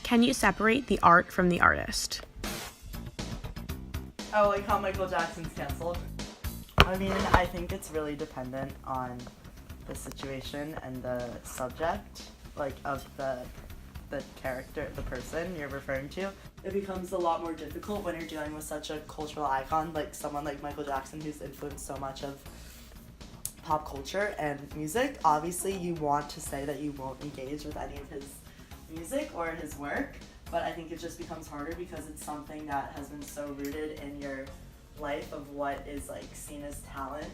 Can you separate the art from the artist? Oh, like how Michael Jackson's canceled? I mean, I think it's really dependent on the situation and the subject, like, of the character, the person you're referring to. It becomes a lot more difficult when you're dealing with such a cultural icon, like someone like Michael Jackson, who's influenced so much of pop culture and music. Obviously, you want to say that you won't engage with any of his music or his work, but I think it just becomes harder because it's something that has been so rooted in your life of what is like seen as talent.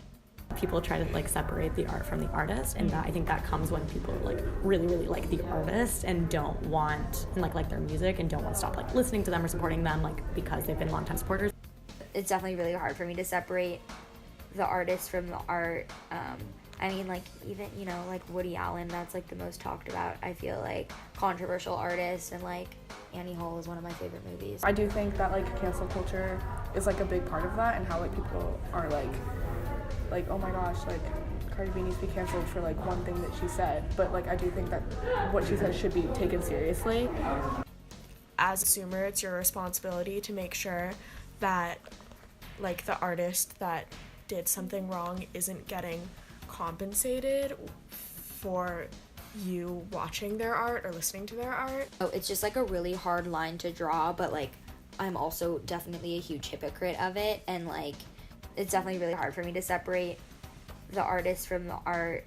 People try to like separate the art from the artist, and I think that comes when people like really like the artist and don't want and like their music and don't want to stop like listening to them or supporting them like because they've been longtime supporters. It's definitely really hard for me to separate the artist from the art. I mean, like, even, you know, like Woody Allen, that's like the most talked about, I feel like, controversial artist, and like Annie Hall is one of my favorite movies. I do think that like cancel culture is like a big part of that, and how like people are like oh my gosh, like Cardi B needs to be canceled for like one thing that she said, but like I do think that what she said should be taken seriously. As a consumer, it's your responsibility to make sure that like the artist that did something wrong isn't getting compensated for you watching their art or listening to their art. So it's just like a really hard line to draw, but like I'm also definitely a huge hypocrite of it, and like it's definitely really hard for me to separate the artist from the art.